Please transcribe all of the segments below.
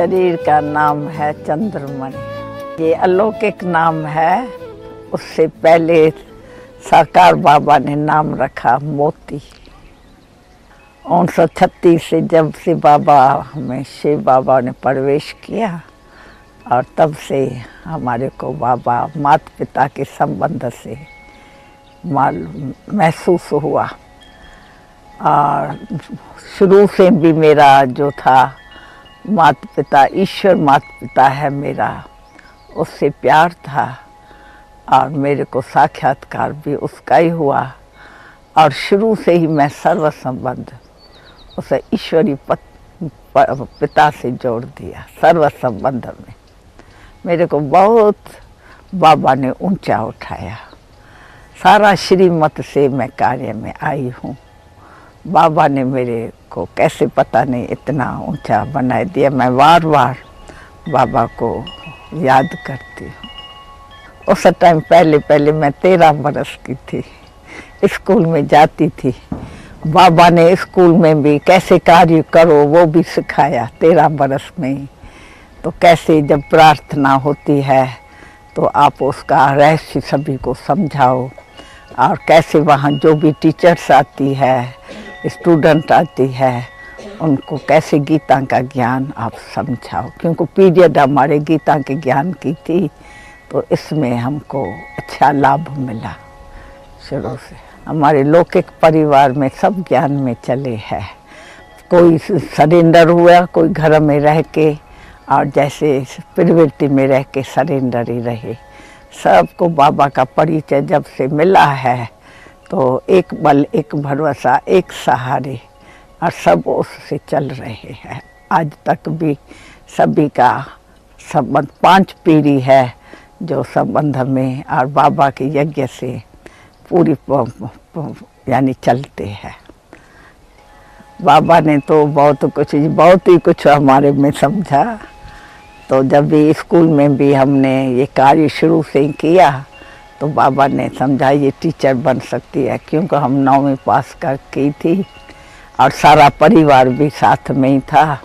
शरीर का नाम है चंद्रमणि। ये अलौकिक नाम है। उससे पहले साकार बाबा ने नाम रखा मोती। 1936 से जब से बाबा में शिव बाबा ने प्रवेश किया और तब से हमारे को बाबा माता पिता के संबंध से महसूस हुआ। और शुरू से भी मेरा जो था माता पिता, ईश्वर माता पिता है मेरा, उससे प्यार था और मेरे को साक्षात्कार भी उसका ही हुआ। और शुरू से ही मैं सर्व संबंध उसे ईश्वरी पिता से जोड़ दिया। सर्व संबंध में मेरे को बहुत बाबा ने ऊंचा उठाया। सारा श्रीमत से मैं कार्य में आई हूँ। बाबा ने मेरे को कैसे पता नहीं इतना ऊंचा बना दिया। मैं बार बार बाबा को याद करती हूँ। उस टाइम पहले मैं 13 बरस की थी, स्कूल में जाती थी। बाबा ने स्कूल में भी कैसे कार्य करो वो भी सिखाया 13 बरस में ही। तो कैसे जब प्रार्थना होती है तो आप उसका रहस्य सभी को समझाओ, और कैसे वहाँ जो भी टीचर्स आती है, स्टूडेंट आती है, उनको कैसे गीता का ज्ञान आप समझाओ। क्योंकि पीरियड हमारे गीता के ज्ञान की थी, तो इसमें हमको अच्छा लाभ मिला। शुरू से हमारे लौकिक परिवार में सब ज्ञान में चले हैं। कोई सरेंडर हुआ, कोई घर में रह के और जैसे प्रवृत्ति में रह के सरेंडर ही रहे। सबको बाबा का परिचय जब से मिला है तो एक बल, एक भरोसा, एक सहारे, और सब उससे चल रहे हैं। आज तक भी सभी का संबंध 5 पीढ़ी है जो संबंध में और बाबा के यज्ञ से पूरी यानी चलते हैं। बाबा ने तो बहुत ही कुछ हमारे में समझा। तो जब भी स्कूल में भी हमने ये कार्य शुरू से ही किया तो बाबा ने समझा ये टीचर बन सकती है। क्योंकि हम 9वीं पास कर की थी और सारा परिवार भी साथ में ही था।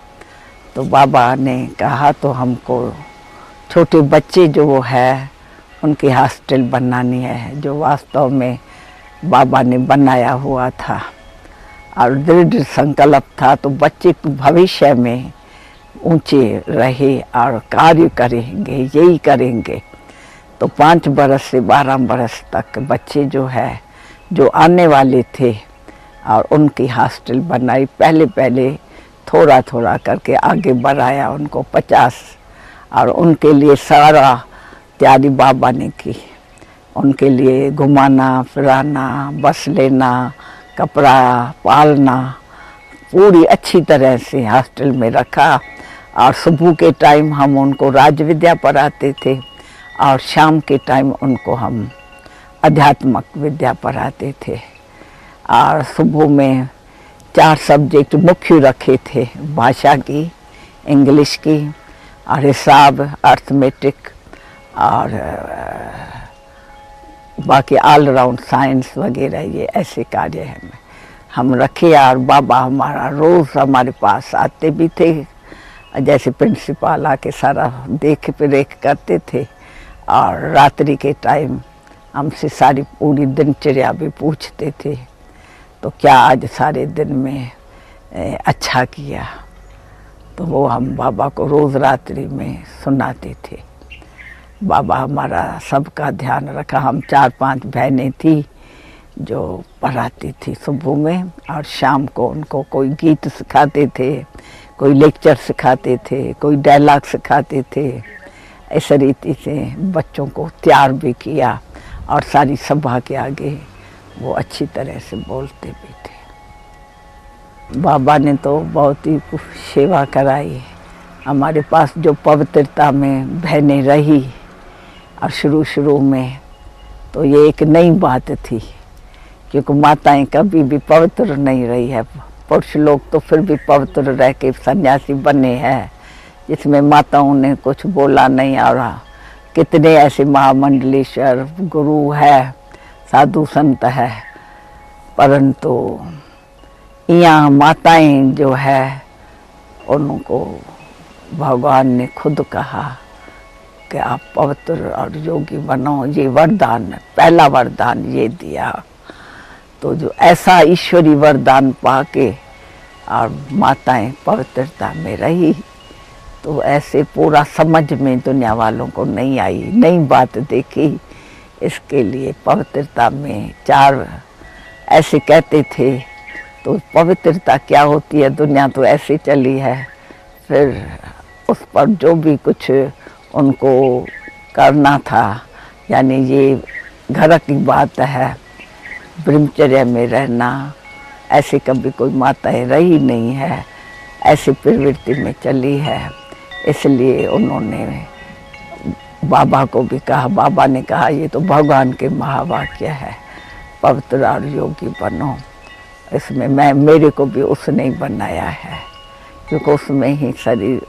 तो बाबा ने कहा तो हमको छोटे बच्चे जो वो है उनकी हॉस्टल बनानी है, जो वास्तव में बाबा ने बनाया हुआ था और दृढ़ संकल्प था। तो बच्चे भविष्य में ऊंचे रहे और कार्य करेंगे, यही करेंगे। तो 5 बरस से 12 बरस तक बच्चे जो है जो आने वाले थे और उनकी हॉस्टल बनाई। पहले थोड़ा थोड़ा करके आगे बढ़ाया उनको 50, और उनके लिए सारा तैयारी बाबा ने की। उनके लिए घुमाना फिराना, बस लेना, कपड़ा पालना, पूरी अच्छी तरह से हॉस्टल में रखा। और सुबह के टाइम हम उनको राज विद्या पढ़ाते थे और शाम के टाइम उनको हम आध्यात्मिक विद्या पढ़ाते थे। और सुबह में 4 सब्जेक्ट मुख्य रखे थे, भाषा की, इंग्लिश की और हिसाब, अर्थमेटिक और बाकी ऑल राउंड साइंस वगैरह। ये ऐसे कार्य हैं हम रखे। और बाबा हमारा रोज़ हमारे पास आते भी थे, जैसे प्रिंसिपल आके सारा देख रेख करते थे। और रात्रि के टाइम हमसे सारी पूरी दिनचर्या भी पूछते थे, तो क्या आज सारे दिन में अच्छा किया। तो वो हम बाबा को रोज़ रात्रि में सुनाते थे। बाबा हमारा सबका ध्यान रखा। हम 4-5 बहनें थी जो पढ़ाती थी सुबह में, और शाम को उनको कोई गीत सिखाते थे, कोई लेक्चर सिखाते थे, कोई डायलॉग सिखाते थे। इस रीति से बच्चों को तैयार भी किया और सारी सभा के आगे वो अच्छी तरह से बोलते भी थे। बाबा ने तो बहुत ही सेवा कराई। हमारे पास जो पवित्रता में बहनें रही, और शुरू में तो ये एक नई बात थी, क्योंकि माताएं कभी भी पवित्र नहीं रही है। पुरुष लोग तो फिर भी पवित्र रह के सन्यासी बने हैं, जिसमें माताओं ने कुछ बोला नहीं। और कितने ऐसे महामंडलेश्वर गुरु है, साधु संत है, परंतु यहाँ माताएं जो है उनको भगवान ने खुद कहा कि आप पवित्र और योगी बनो, ये वरदान, पहला वरदान ये दिया। तो जो ऐसा ईश्वरी वरदान पाके और माताएं पवित्रता में रही, तो ऐसे पूरा समझ में दुनिया वालों को नहीं आई, नई बात देखी। इसके लिए पवित्रता में 4 ऐसे कहते थे। तो पवित्रता क्या होती है, दुनिया तो ऐसे चली है। फिर उस पर जो भी कुछ उनको करना था, यानी ये घर की बात है, ब्रह्मचर्य में रहना, ऐसे कभी कोई माताएं रही नहीं है, ऐसी प्रवृत्ति में चली है। इसलिए उन्होंने बाबा को भी कहा, बाबा ने कहा ये तो भगवान के महावाक्य है, पवित्र और योगी बनो। इसमें मेरे को भी उसने ही बनाया है, क्योंकि उसमें ही शरीर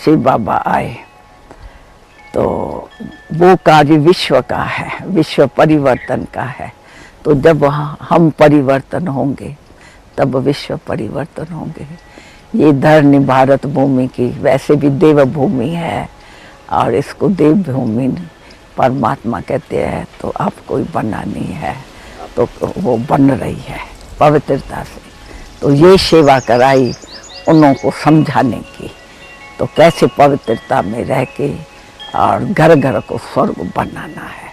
शिव बाबा आए। तो वो कार्य विश्व का है, विश्व परिवर्तन का है। तो जब हम परिवर्तन होंगे तब विश्व परिवर्तन होंगे। ये धरनी भारत भूमि की वैसे भी देव भूमि है, और इसको देव भूमि परमात्मा कहते हैं। तो आप कोई बना नहीं है, तो वो बन रही है पवित्रता से। तो ये सेवा कराई उन्हों को समझाने की, तो कैसे पवित्रता में रह के और घर घर को स्वर्ग बनाना है।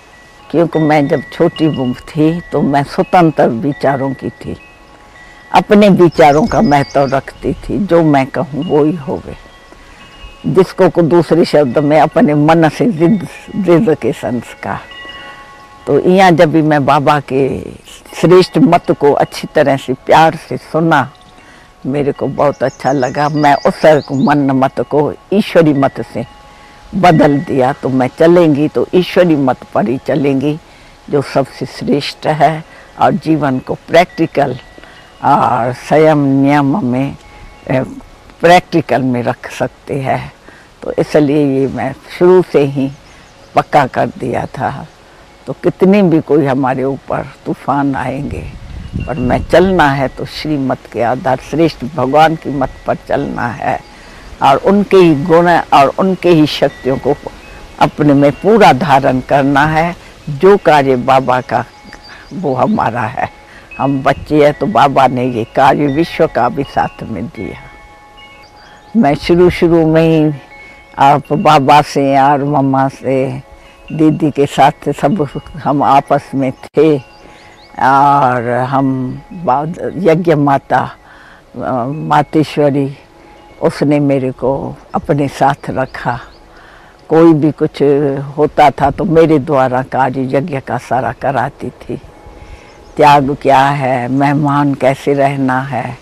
क्योंकि मैं जब छोटी थी तो मैं स्वतंत्र विचारों की थी, अपने विचारों का महत्व रखती थी। जो मैं कहूँ वो ही होवे, जिसको को दूसरे शब्द में अपने मन से जिद के संस्कार। तो यहाँ जब भी मैं बाबा के श्रेष्ठ मत को अच्छी तरह से प्यार से सुना, मेरे को बहुत अच्छा लगा। मैं उस मन मत को ईश्वरी मत से बदल दिया। तो मैं चलेंगी तो ईश्वरी मत पर ही चलेंगी, जो सबसे श्रेष्ठ है, और जीवन को प्रैक्टिकल और संयम नियम में प्रैक्टिकल में रख सकते हैं। तो इसलिए ये मैं शुरू से ही पक्का कर दिया था। तो कितने भी कोई हमारे ऊपर तूफान आएंगे, पर मैं चलना है तो श्रीमत के आधार, श्रेष्ठ भगवान की मत पर चलना है, और उनके ही गुण और उनके ही शक्तियों को अपने में पूरा धारण करना है। जो कार्य बाबा का वो हमारा है। हम बच्चे हैं तो बाबा ने ये कार्य विश्व का भी साथ में दिया। मैं शुरू में ही आप बाबा से और मम्मा से, दीदी के साथ सब हम आपस में थे, और हम यज्ञ माता मातेश्वरी, उसने मेरे को अपने साथ रखा। कोई भी कुछ होता था तो मेरे द्वारा कार्य यज्ञ का सारा कराती थी। त्याग क्या है, मेहमान कैसे रहना है,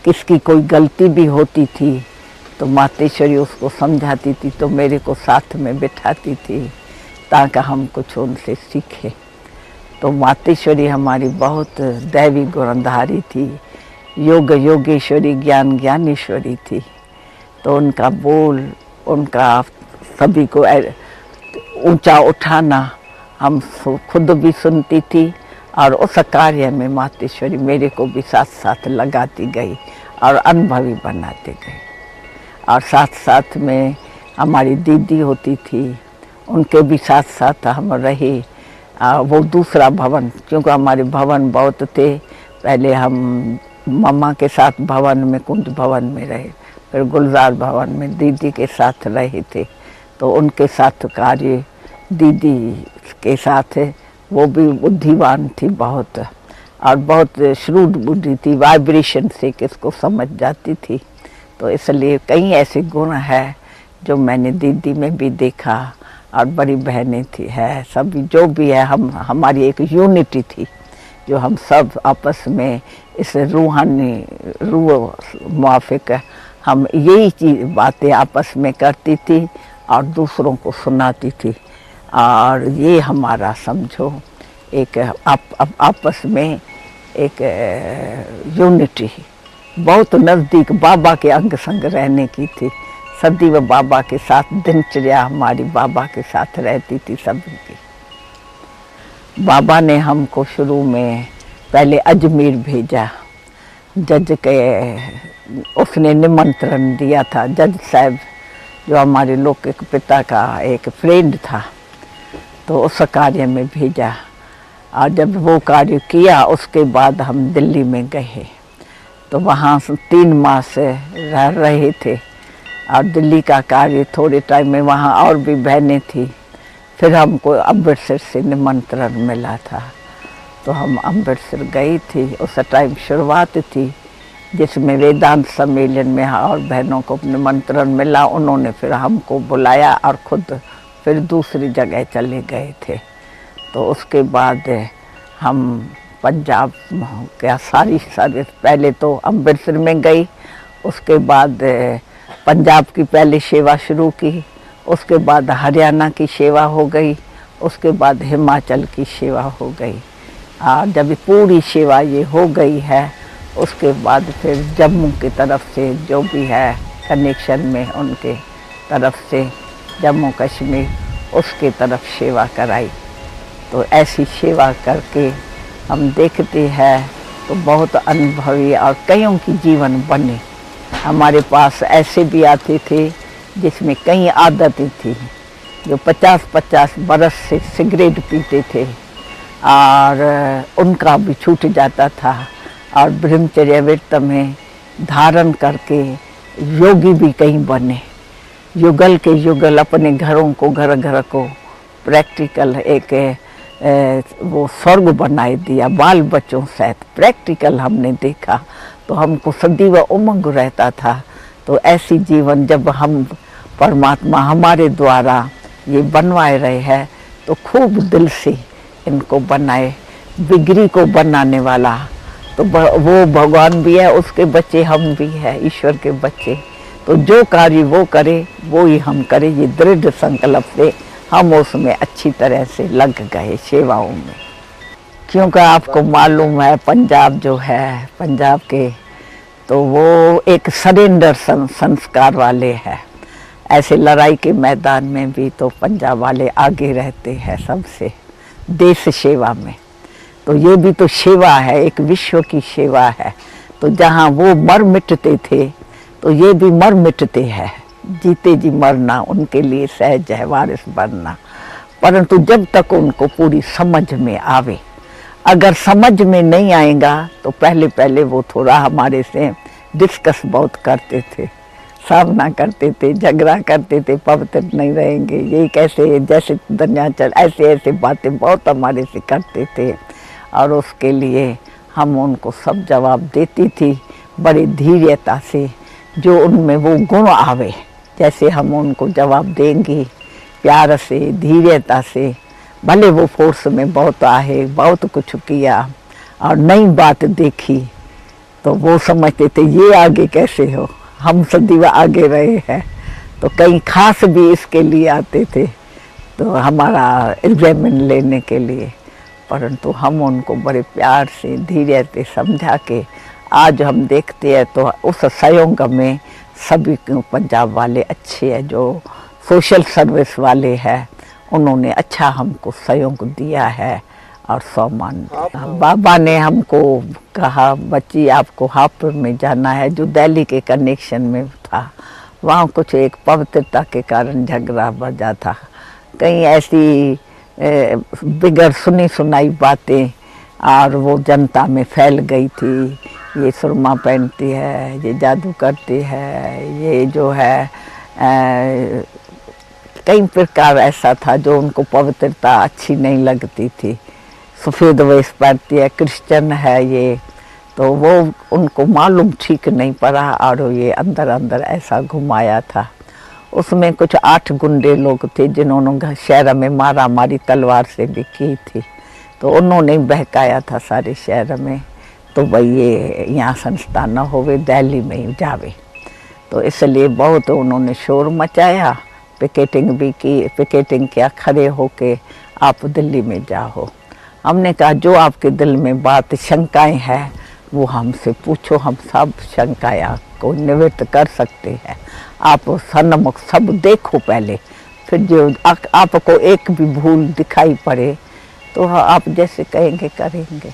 किसकी कोई गलती भी होती थी तो मातेश्वरी उसको समझाती थी, तो मेरे को साथ में बिठाती थी ताकि हम कुछ उनसे सीखें। तो मातेश्वरी हमारी बहुत दैवी गुणधारी थी, योग योगेश्वरी, ज्ञान ज्ञानेश्वरी थी। तो उनका बोल, उनका सभी को ऊंचा उठाना हम खुद भी सुनती थी, और उस कार्य में मातेश्वरी मेरे को भी साथ साथ लगाती गई और अनुभवी बनाती गई। और साथ साथ में हमारी दीदी होती थी, उनके भी साथ साथ हम रहे। वो दूसरा भवन, क्योंकि हमारे भवन बहुत थे। पहले हम मम्मा के साथ भवन में, कुंज भवन में रहे, फिर गुलजार भवन में दीदी के साथ रहे थे। तो उनके साथ कार्य दीदी के साथ, वो भी बुद्धिवान थी बहुत, और बहुत श्रूड बुद्धि थी, वाइब्रेशन से किसको समझ जाती थी। तो इसलिए कई ऐसे गुण है जो मैंने दीदी में भी देखा, और बड़ी बहनें थी है, सभी जो भी है, हम हमारी एक यूनिटी थी, जो हम सब आपस में इस रूहानी रूह मुआफिक हम यही चीज़ बातें आपस में करती थी और दूसरों को सुनाती थी। और ये हमारा समझो एक आपस में एक यूनिटी बहुत नज़दीक बाबा के अंग संग रहने की थी। सदैव बाबा के साथ दिनचर्या हमारी बाबा के साथ रहती थी सबकी। बाबा ने हमको शुरू में पहले अजमेर भेजा। जज के उसने निमंत्रण दिया था। जज साहब जो हमारे लौकिक पिता का एक फ्रेंड था, तो उस कार्य में भेजा। और जब वो कार्य किया उसके बाद हम दिल्ली में गए, तो वहाँ 3 मास रह रहे थे। और दिल्ली का कार्य थोड़े टाइम में, वहाँ और भी बहनें थी। फिर हमको अमृतसर से निमंत्रण मिला था, तो हम अमृतसर गई थी। उस टाइम शुरुआत थी जिसमें वेदांत सम्मेलन में और बहनों को निमंत्रण मिला। उन्होंने फिर हमको बुलाया और खुद फिर दूसरी जगह चले गए थे। तो उसके बाद हम पंजाब क्या सारी पहले तो अमृतसर में गई, उसके बाद पंजाब की पहले सेवा शुरू की, उसके बाद हरियाणा की सेवा हो गई, उसके बाद हिमाचल की सेवा हो गई। और जब पूरी सेवा ये हो गई है, उसके बाद फिर जम्मू की तरफ से जो भी है कनेक्शन में, उनके तरफ से जम्मू कश्मीर उसके तरफ सेवा कराई। तो ऐसी सेवा करके हम देखते हैं तो बहुत अनुभवी और कईयों की जीवन बने। हमारे पास ऐसे भी आते थे जिसमें कई आदतें थी, जो 50-50 बरस से सिगरेट पीते थे और उनका भी छूट जाता था। और ब्रह्मचर्य व्रत में धारण करके योगी भी कई बने। युगल के युगल अपने घरों को, घर घर को प्रैक्टिकल एक वो स्वर्ग बनाए दिया। बाल बच्चों सहित प्रैक्टिकल हमने देखा, तो हमको सदैव उमंग रहता था। तो ऐसी जीवन जब हम परमात्मा हमारे द्वारा ये बनवाए रहे हैं, तो खूब दिल से इनको बनाए। बिगड़ी को बनाने वाला तो वो भगवान भी है, उसके बच्चे हम भी हैं, ईश्वर के बच्चे। तो जो कार्य वो करे वो ही हम करें, ये दृढ़ संकल्प से हम उसमें अच्छी तरह से लग गए सेवाओं में। क्योंकि आपको मालूम है पंजाब जो है, पंजाब के तो वो एक सरेंडर संस्कार वाले हैं। ऐसे लड़ाई के मैदान में भी तो पंजाब वाले आगे रहते हैं सबसे, देश सेवा में। तो ये भी तो सेवा है, एक विश्व की सेवा है। तो जहाँ वो मर मिटते थे, तो ये भी मर मिटते हैं। जीते जी मरना उनके लिए सहज है, वारिस बनना। परंतु जब तक उनको पूरी समझ में आवे, अगर समझ में नहीं आएगा तो पहले पहले वो थोड़ा हमारे से डिस्कस बहुत करते थे, सामना करते थे, झगड़ा करते थे, पवित्र नहीं रहेंगे, ये कैसे, जैसे दुनिया चल, ऐसे ऐसे बातें बहुत हमारे से करते थे। और उसके लिए हम उनको सब जवाब देती थी बड़ी धैर्यता से, जो उनमें वो गुण आवे, जैसे हम उनको जवाब देंगे प्यार से, धैर्यता से। भले वो फोर्स में बहुत आए, बहुत कुछ किया और नई बात देखी, तो वो समझते थे ये आगे कैसे हो, हम सदैव आगे रहे हैं। तो कई खास भी इसके लिए आते थे, तो हमारा एग्जामिन लेने के लिए। परंतु हम उनको बड़े प्यार से, धैर्य से समझा के आज हम देखते हैं तो उस सहयोग में सभी पंजाब वाले अच्छे हैं, जो सोशल सर्विस वाले हैं, उन्होंने अच्छा हमको सहयोग दिया है और सम्मान दिया। बाबा ने हमको कहा बच्ची आपको हापुड़ में जाना है, जो दिल्ली के कनेक्शन में था। वहाँ कुछ एक पवित्रता के कारण झगड़ा बजा था, कहीं ऐसी बिगड़ सुनी सुनाई बातें, और वो जनता में फैल गई थी। ये सुरमा पहनती है, ये जादू करती है, ये जो है कई प्रकार ऐसा था जो उनको पवित्रता अच्छी नहीं लगती थी। सफ़ेद वेश पहनती है, क्रिश्चियन है ये, तो वो उनको मालूम ठीक नहीं पड़ा और ये अंदर अंदर ऐसा घुमाया था। उसमें कुछ 8 गुंडे लोग थे जिन्होंने शहर में मारा मारी तलवार से भी की थी। तो उन्होंने बहकाया था सारे शहर में, तो भाई ये यहाँ संस्था न होवे, दिल्ली में ही जावे। तो इसलिए बहुत उन्होंने शोर मचाया, पिकेटिंग भी की, पिकेटिंग किया, खड़े होके आप दिल्ली में जाओ। हमने कहा जो आपके दिल में बात शंकाएं हैं वो हमसे पूछो, हम सब शंकाएं को निवृत्त कर सकते हैं। आप सन्मुख सब देखो पहले, फिर जो आपको एक भी भूल दिखाई पड़े तो आप जैसे कहेंगे करेंगे।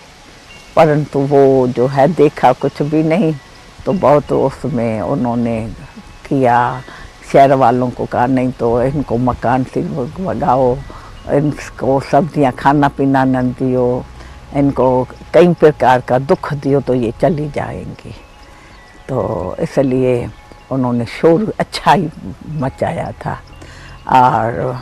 परंतु वो जो है देखा कुछ भी नहीं, तो बहुत उसमें उन्होंने किया। शहर वालों को कहा नहीं तो इनको मकान से भगाओ, इनको सब्जियां खाना पीना न दियो, इनको कई प्रकार का दुख दियो तो ये चली जाएंगी। तो इसलिए उन्होंने शोर अच्छा ही मचाया था। और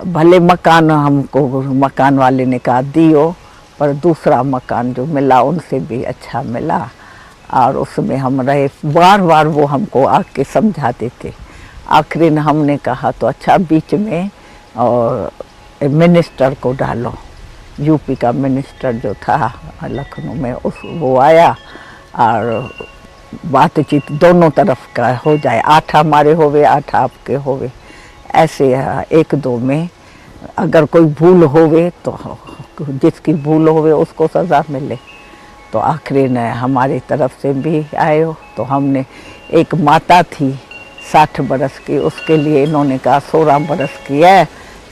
भले मकान हमको मकान वाले ने कहा दियो, पर दूसरा मकान जो मिला उनसे भी अच्छा मिला। और उसमें हम रहे, बार बार वो हमको आके समझाते थे। आखिरी में हमने कहा तो अच्छा बीच में और मिनिस्टर को डालो। यूपी का मिनिस्टर जो था लखनऊ में, उस वो आया और बातचीत दोनों तरफ का हो जाए, 8 हमारे होवे 8 आपके होवे, ऐसे 1-2 में अगर कोई भूल होवे तो जिसकी भूल होवे उसको सज़ा मिले। तो आखिरी ने हमारी तरफ से भी आए हो। तो हमने, एक माता थी 60 बरस की, उसके लिए इन्होंने कहा 16 बरस की है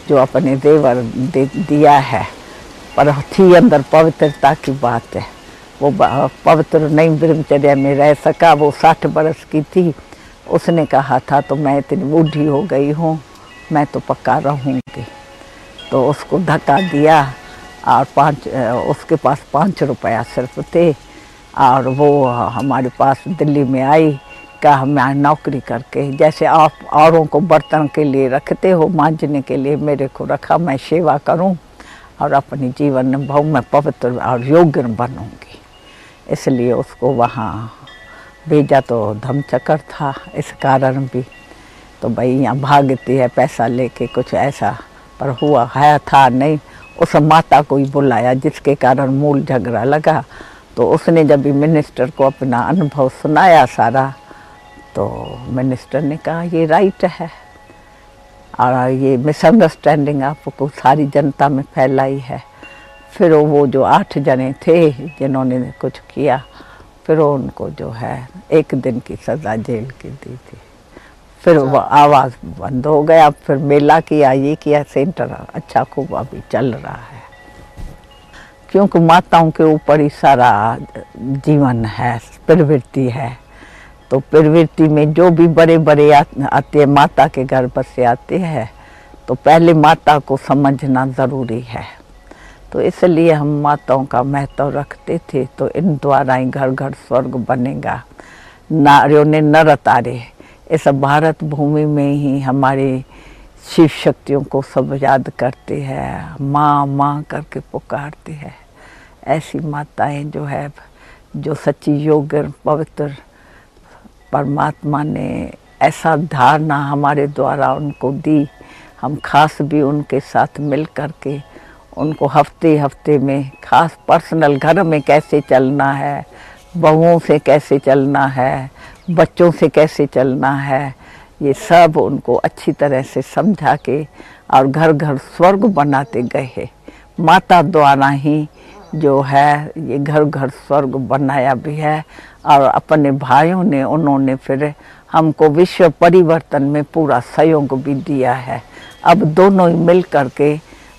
जो अपने देवर दिया है, पर थी अंदर पवित्रता की बात है, वो पवित्र नहीं ब्रह्मचर्य में रह सका। वो 60 बरस की थी, उसने कहा था तो मैं इतनी बूढ़ी हो गई हूँ, मैं तो पक्का रहूँगी। तो उसको धक्का दिया और उसके पास 5 रुपया सिर्फ थे। और वो हमारे पास दिल्ली में आई, कहा मैं नौकरी करके, जैसे आप औरों को बर्तन के लिए रखते हो मांजने के लिए, मेरे को रखा, मैं सेवा करूं और अपने जीवन में बहुत मैं पवित्र और योग्य बनूंगी। इसलिए उसको वहाँ भेजा। तो धमचक्कर था इस कारण भी, तो भाई यहाँ भागती है पैसा लेके कुछ ऐसा, पर हुआ है था नहीं। उस माता को ही बुलाया जिसके कारण मूल झगड़ा लगा। तो उसने जब भी मिनिस्टर को अपना अनुभव सुनाया सारा, तो मिनिस्टर ने कहा ये राइट है, और ये मिसअंडरस्टैंडिंग आपको सारी जनता में फैलाई है। फिर वो जो 8 जने थे जिन्होंने कुछ किया, फिर उनको जो है 1 दिन की सज़ा जेल की दी थी। फिर वो आवाज़ बंद हो गया। फिर मेला किया, ये किया, सेंटर अच्छा खूब अभी चल रहा है, क्योंकि माताओं के ऊपर ही सारा जीवन है, प्रवृत्ति है। तो प्रवृत्ति में जो भी बड़े बड़े आते हैं, माता के गर्भ से आते हैं, तो पहले माता को समझना ज़रूरी है। तो इसलिए हम माताओं का महत्व रखते थे। तो इन द्वारा ही घर घर स्वर्ग बनेगा। नारियों ने नर तारे, इस भारत भूमि में ही हमारे शिव शक्तियों को सब याद करते हैं, माँ माँ करके पुकारते हैं। ऐसी माताएं जो है, जो सच्ची योग्य पवित्र परमात्मा ने ऐसा धारणा हमारे द्वारा उनको दी। हम खास भी उनके साथ मिल कर के उनको हफ्ते हफ्ते में खास पर्सनल घर में कैसे चलना है, बहुओं से कैसे चलना है, बच्चों से कैसे चलना है, ये सब उनको अच्छी तरह से समझा के और घर घर स्वर्ग बनाते गए। माता द्वारा ही जो है ये घर घर स्वर्ग बनाया भी है। और अपने भाइयों ने, उन्होंने फिर हमको विश्व परिवर्तन में पूरा सहयोग भी दिया है। अब दोनों ही मिल करके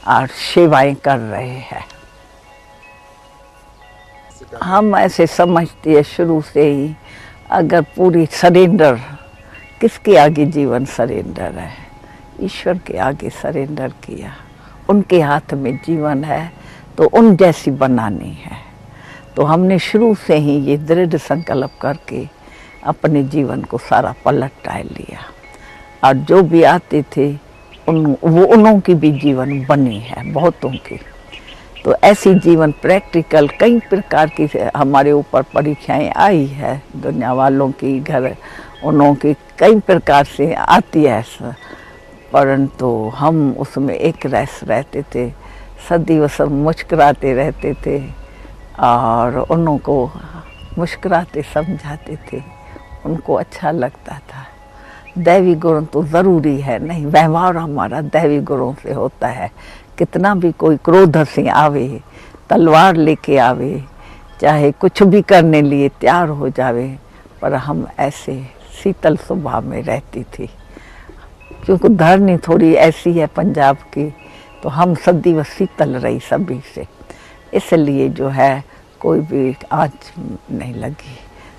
और सेवाएं कर रहे हैं। हम ऐसे समझते हैं शुरू से ही, अगर पूरी सरेंडर, किसके आगे जीवन सरेंडर है? ईश्वर के आगे सरेंडर किया। उनके हाथ में जीवन है तो उन जैसी बनानी है। तो हमने शुरू से ही ये दृढ़ संकल्प करके अपने जीवन को सारा पलट डाल लिया। और जो भी आते थे उन्हों की भी जीवन बनी है, बहुतों की। तो ऐसी जीवन प्रैक्टिकल कई प्रकार की हमारे ऊपर परीक्षाएं आई है, दुनिया वालों की, घर उन्हों की कई प्रकार से आती है। परंतु हम उसमें एक रस रहते थे, सदैव सब मुस्कुराते रहते थे और उन्हों को मुस्कुराते समझाते थे, उनको अच्छा लगता था। दैवी गुण तो ज़रूरी है, नहीं व्यवहार हमारा दैवी गुणों से होता है। कितना भी कोई क्रोध से आवे, तलवार लेके आवे, चाहे कुछ भी करने लिए तैयार हो जावे, पर हम ऐसे शीतल स्वभाव में रहती थी। क्योंकि धरनी थोड़ी ऐसी है पंजाब की, तो हम सदैव शीतल रही सभी से। इसलिए जो है कोई भी आँच नहीं लगी,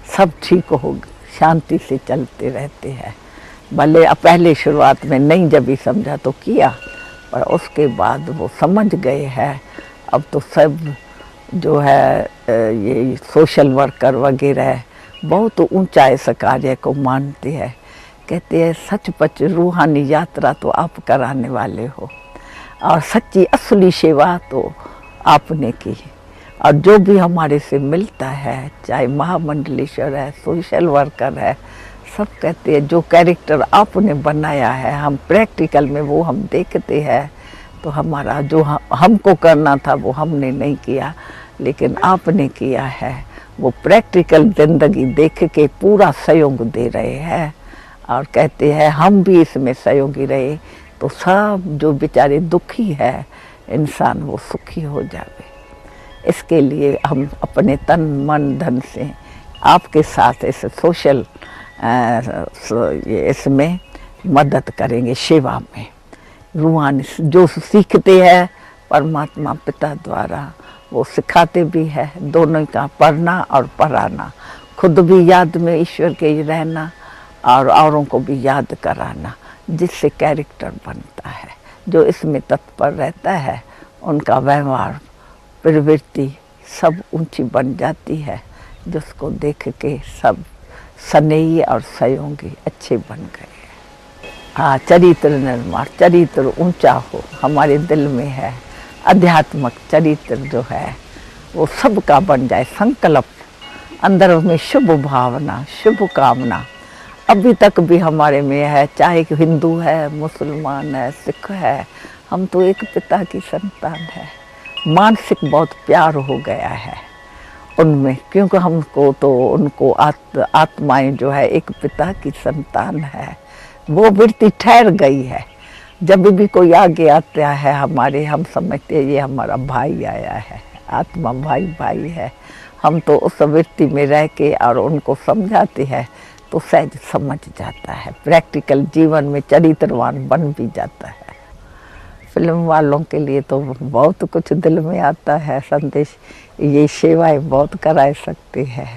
सब ठीक हो शांति से चलते रहते हैं। भले पहले शुरुआत में नहीं जब भी समझा तो किया, पर उसके बाद वो समझ गए हैं। अब तो सब जो है ये सोशल वर्कर वगैरह बहुत ऊंचा इस कार्य को मानते हैं। कहते हैं सचपच रूहानी यात्रा तो आप कराने वाले हो और सच्ची असली सेवा तो आपने की। और जो भी हमारे से मिलता है, चाहे महामंडलेश्वर है, सोशल वर्कर है, सब कहते हैं जो कैरेक्टर आपने बनाया है, हम प्रैक्टिकल में वो हम देखते हैं। तो हमारा जो हमको करना था वो हमने नहीं किया, लेकिन आपने किया है। वो प्रैक्टिकल ज़िंदगी देख के पूरा सहयोग दे रहे हैं और कहते हैं हम भी इसमें सहयोगी रहे तो सब जो बेचारे दुखी है इंसान वो सुखी हो जावे। इसके लिए हम अपने तन मन धन से आपके साथ इस सोशल इसमें मदद करेंगे, सेवा में। रूहानी जो सीखते हैं परमात्मा पिता द्वारा वो सिखाते भी है, दोनों का पढ़ना और पढ़ाना, खुद भी याद में ईश्वर के ही रहना और औरों को भी याद कराना, जिससे कैरेक्टर बनता है। जो इसमें तत्पर रहता है उनका व्यवहार प्रवृत्ति सब ऊंची बन जाती है, जिसको देख के सब स्नेही और सहयोगी अच्छे बन गए। हाँ, चरित्र निर्माण, चरित्र ऊंचा हो हमारे दिल में है। आध्यात्मिक चरित्र जो है वो सबका बन जाए, संकल्प अंदर में शुभ भावना, शुभ कामना अभी तक भी हमारे में है, चाहे कि हिंदू है, मुसलमान है, सिख है, हम तो एक पिता की संतान है। मानसिक बहुत प्यार हो गया है उनमें, क्योंकि हमको तो उनको आत्माएं जो है एक पिता की संतान है, वो वृत्ति ठहर गई है। जब भी कोई आगे आता है हमारे, हम समझते हैं ये हमारा भाई आया है, आत्मा भाई भाई है। हम तो उस वृत्ति में रह के और उनको समझाते हैं तो सहज समझ जाता है, प्रैक्टिकल जीवन में चरित्रवान बन भी जाता है। फिल्म वालों के लिए तो बहुत कुछ दिल में आता है संदेश, ये सेवाएं बहुत करा सकते हैं।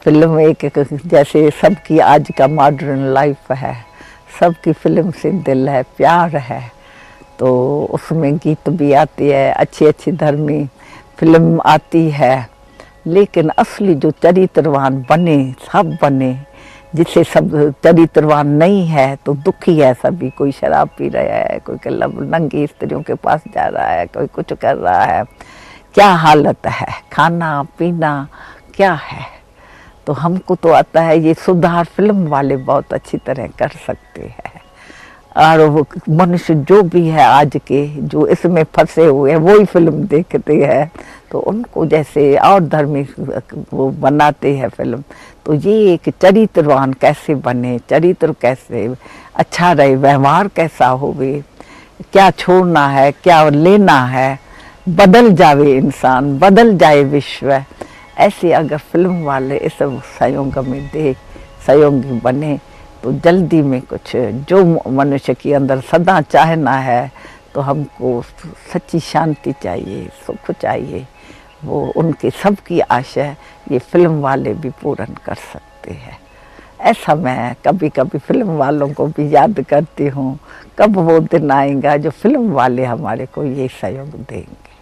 फिल्म एक जैसे सबकी आज का मॉडर्न लाइफ है, सबकी फिल्म से दिल है, प्यार है, तो उसमें गीत भी आती है, अच्छी अच्छी धर्मी फिल्म आती है। लेकिन असली जो चरित्रवान बने, सब बने, जिसे सब चरित्रवान नहीं है तो दुखी है सभी। कोई शराब पी रहा है, कोई नंगी स्त्रियों के पास जा रहा है, कोई कुछ कर रहा है, क्या हालत है, खाना पीना क्या है। तो हमको तो आता है ये सुधार फिल्म वाले बहुत अच्छी तरह कर सकते हैं। और वो मनुष्य जो भी है आज के जो इसमें फंसे हुए हैं वही फिल्म देखते हैं, तो उनको जैसे और धर्मी वो बनाते हैं फिल्म। तो ये एक चरित्रवान कैसे बने, चरित्र कैसे अच्छा रहे, व्यवहार कैसा होवे, क्या छोड़ना है क्या लेना है, बदल जावे इंसान, बदल जाए विश्व। ऐसे अगर फिल्म वाले इस सहयोग में दे, सहयोगी बने तो जल्दी में कुछ जो मनुष्य के अंदर सदा चाहना है, तो हमको सच्ची शांति चाहिए, सुख चाहिए, वो उनके सबकी आशा ये फिल्म वाले भी पूर्ण कर सकते हैं। ऐसा मैं कभी कभी फिल्म वालों को भी याद करती हूँ, कब वो दिन आएगा जो फिल्म वाले हमारे को ये सहयोग देंगे।